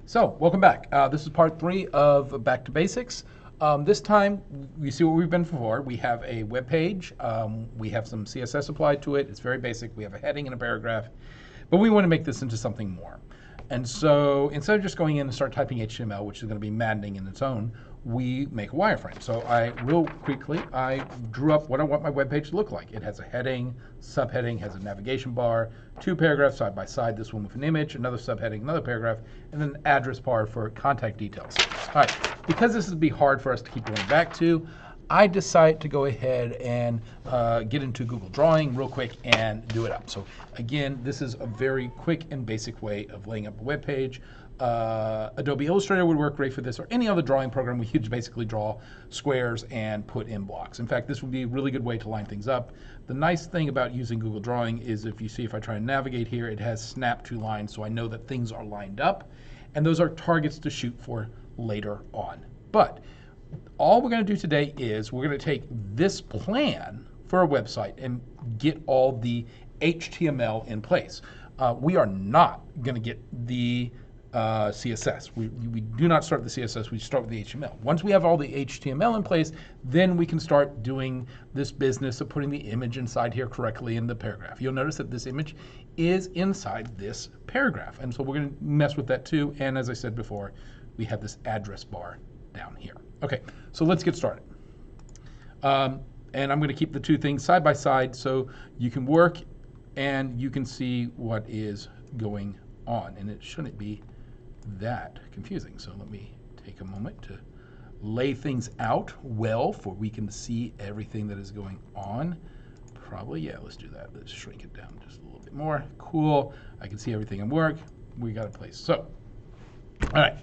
So, welcome back. This is part 3 of Back to Basics. This time, you see what we've been before. We have a web page. We have some CSS applied to it. It's very basic. We have a heading and a paragraph. But we want to make this into something more. And so, instead of just going in and start typing HTML, which is going to be maddening in its own, we make a wireframe. So real quickly, I drew up what I want my web page to look like. It has a heading, subheading, has a navigation bar, 2 paragraphs side by side, this one with an image, another subheading, another paragraph, and then an address bar for contact details. All right, because this would be hard for us to keep going back to, I decide to go ahead and get into Google Drawing real quick and do it up. So again, this is a very quick and basic way of laying up a web page. Adobe Illustrator would work great for this, or any other drawing program. We could basically draw squares and put in blocks. In fact, this would be a really good way to line things up. The nice thing about using Google Drawing is if I try and navigate here, it has snap to lines, so I know that things are lined up, and those are targets to shoot for later on. But all we're going to do today is we're going to take this plan for a website and get all the HTML in place. We are not going to get the CSS. We do not start with the CSS, we start with the HTML. Once we have all the HTML in place, then we can start doing this business of putting the image inside here correctly in the paragraph. You'll notice that this image is inside this paragraph, and so we're going to mess with that too. And as I said before, we have this address bar down here. Okay, so let's get started. And I'm going to keep the two things side by side so you can work and you can see what is going on, and it shouldn't be that confusing. So let me take a moment to lay things out well for we can see everything that is going on. Probably, yeah, let's do that. Let's shrink it down just a little bit more. Cool. I can see everything in work. We got a place. So, all right.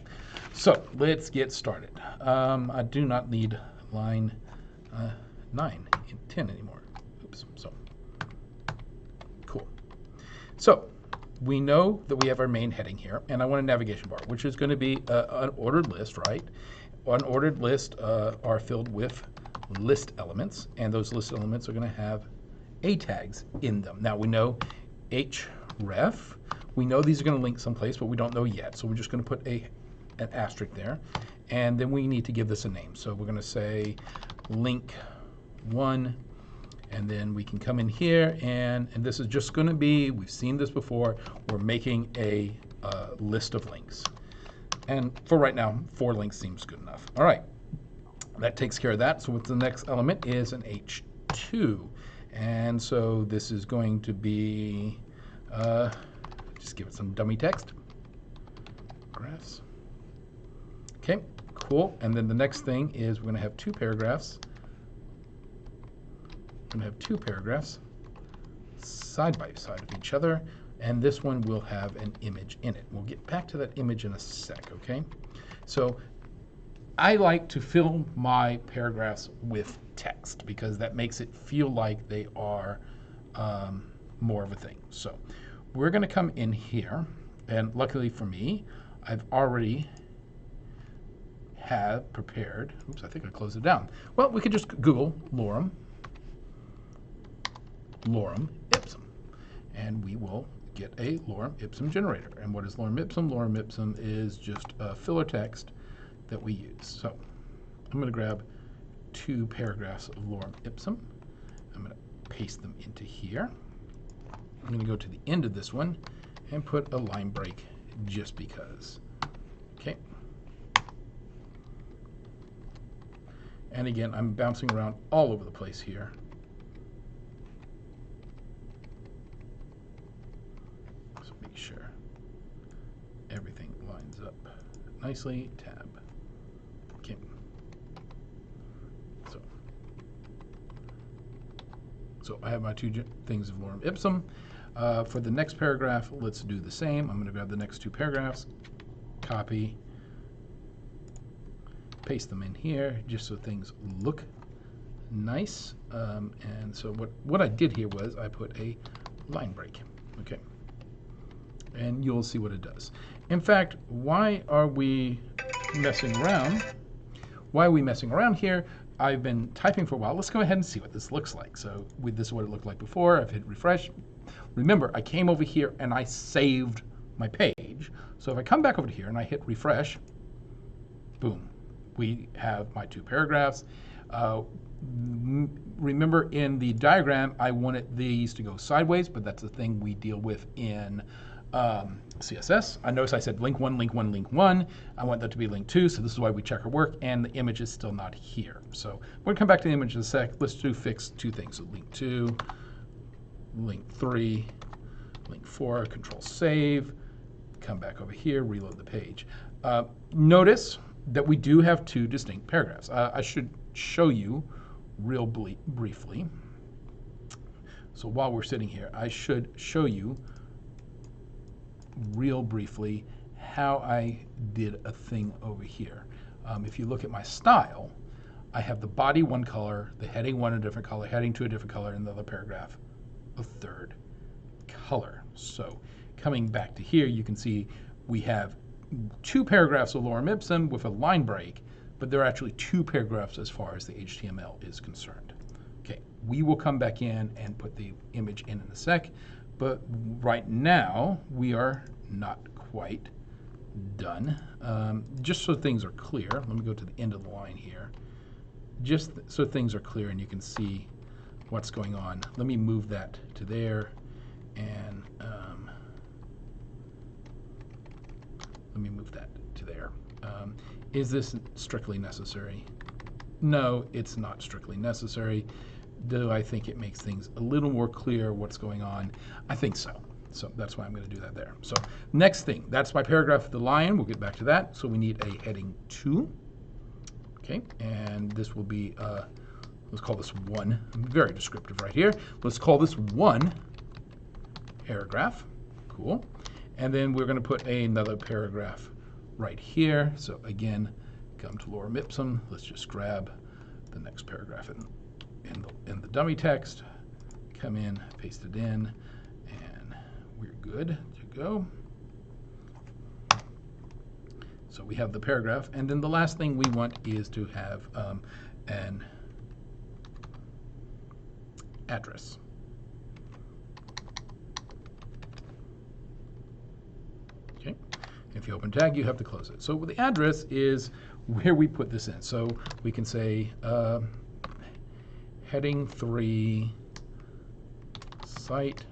So let's get started. I do not need line 9 and 10 anymore. Oops. So, cool. So, we know that we have our main heading here, and I want a navigation bar, which is going to be an ordered list, right? Unordered lists are filled with list elements, and those list elements are going to have A tags in them. Now we know href. We know these are going to link someplace, but we don't know yet. So we're just going to put an asterisk there, and then we need to give this a name. So we're going to say link 1. And then we can come in here, and this is just going to be, we've seen this before, we're making a list of links. And for right now, 4 links seems good enough. All right, that takes care of that. So what's the next element is an H2. And so this is going to be, just give it some dummy text. Graphs. Okay, cool. And then the next thing is we're going to have 2 paragraphs. Going to have 2 paragraphs side by side of each other, and this one will have an image in it. We'll get back to that image in a sec, okay? So I like to fill my paragraphs with text because that makes it feel like they are more of a thing. So we're going to come in here, and luckily for me, I've already have prepared, oops, I think I closed it down. Well, we could just Google lorem ipsum, and we will get a lorem ipsum generator. And what is lorem ipsum? Lorem ipsum is just a filler text that we use. So I'm going to grab 2 paragraphs of lorem ipsum. I'm going to paste them into here. I'm going to go to the end of this one and put a line break just because. Okay. And again, I'm bouncing around all over the place here. Sure everything lines up nicely. Tab. Okay. So I have my 2 things of lorem ipsum. For the next paragraph, let's do the same. I'm going to grab the next 2 paragraphs, copy, paste them in here just so things look nice. And so what I did here was I put a line break. Okay. And you'll see what it does. In fact, why are we messing around? Why are we messing around here? I've been typing for a while. Let's go ahead and see what this looks like. So this is what it looked like before. I've hit refresh. Remember, I came over here and I saved my page. So if I come back over to here and I hit refresh, boom, we have my 2 paragraphs. Remember in the diagram, I wanted these to go sideways, but that's the thing we deal with in CSS. I notice I said link 1, link 1, link 1. I want that to be link 2, so this is why we check our work, and the image is still not here. So we're gonna come back to the image in a sec. Let's fix 2 things. So link 2, link 3, link 4, control save, come back over here, reload the page. Notice that we do have 2 distinct paragraphs. I should show you real briefly. So while we're sitting here, I should show you real briefly how I did a thing over here. If you look at my style, I have the body 1 color, the heading 1 a different color, heading 2 a different color, and the other paragraph a 3rd color. So coming back to here, you can see we have 2 paragraphs of lorem ipsum with a line break, but they're actually 2 paragraphs as far as the HTML is concerned. Okay, we will come back in and put the image in a sec, but right now we are not quite done. Just so things are clear, let me go to the end of the line here. Just so things are clear and you can see what's going on. Let me move that to there, and let me move that to there. Is this strictly necessary? No, it's not strictly necessary. Do I think it makes things a little more clear what's going on? I think so. So that's why I'm going to do that there. So next thing, that's my paragraph of the line. We'll get back to that. So we need a heading 2. Okay, and this will be, let's call this 1. Very descriptive right here. Let's call this 1 paragraph. Cool. And then we're going to put another paragraph right here. So again, come to lorem ipsum. Let's just grab the next paragraph in the dummy text. Come in, paste it in, and we're good to go. So we have the paragraph, and then the last thing we want is to have an address. Okay. If you open tag, you have to close it. So the address is where we put this in. So we can say heading 3 site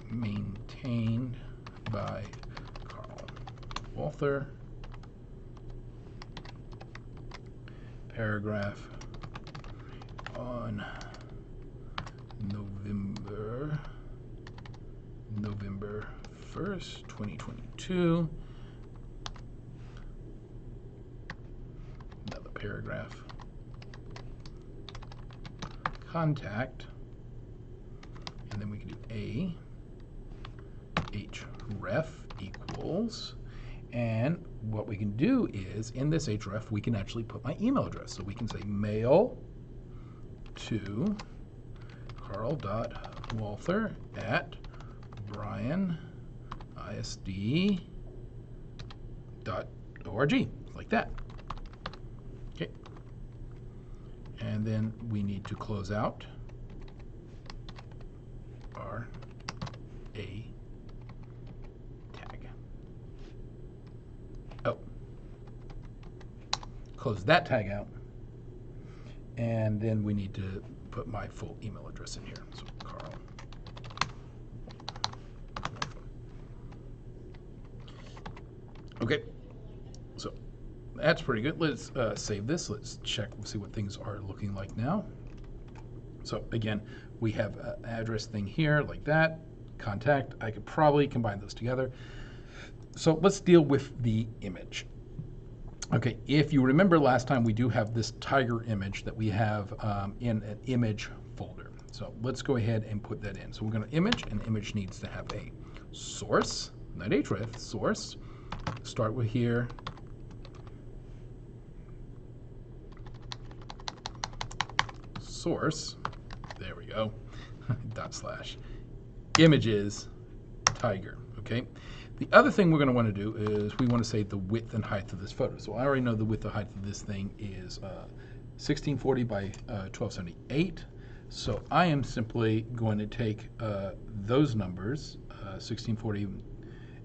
maintained by Carl Walther, paragraph on November 1st, 2022. Another paragraph. Contact, and then we can do a href equals, and what we can do is in this href we can actually put my email address. So we can say mail to carl.walther at bryanisd.org, like that. Okay. And then we need to close out our A tag. Oh, close that tag out. And then we need to put my full email address in here. So Carl. Okay, so that's pretty good. Let's save this. Let's check, we'll see what things are looking like now. So again, we have an address thing here like that, contact. I could probably combine those together. So let's deal with the image. Okay, if you remember last time, we do have this tiger image that we have in an image folder. So let's go ahead and put that in. So we're going to image, and image needs to have a source, not href, source. Start with here. Source, there we go, /, images, tiger, okay? The other thing we're going to want to do is we want to say the width and height of this photo. So I already know the width and height of this thing is 1640 by 1278. So I am simply going to take those numbers, 1640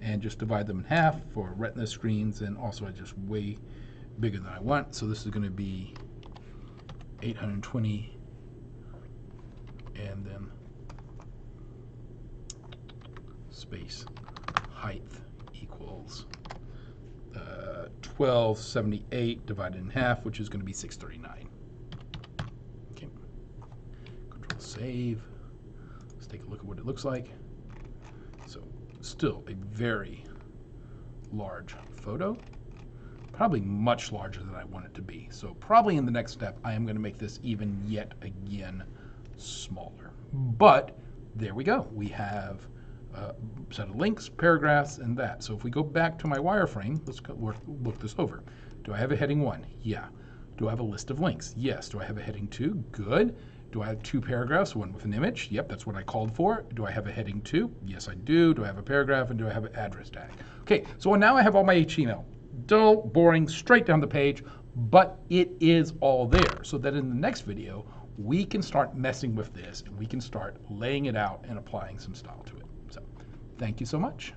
and just divide them in half for retina screens, and also I just way bigger than I want. So this is going to be 820, and then space height equals 1278 divided in half, which is going to be 639. Okay. Control save. Let's take a look at what it looks like. So still a very large photo, probably much larger than I want it to be. So probably in the next step, I am going to make this even yet again smaller. But there we go. We have a set of links, paragraphs, and that. So if we go back to my wireframe, let's look this over. Do I have a heading 1? Yeah. Do I have a list of links? Yes. Do I have a heading 2? Good. Do I have 2 paragraphs, one with an image? Yep, that's what I called for. Do I have a heading 2? Yes, I do. Do I have a paragraph, and do I have an address tag? Okay, so now I have all my HTML. Dull, boring, straight down the page, but it is all there, so that in the next video, we can start messing with this, and we can start laying it out and applying some style to it. So, thank you so much.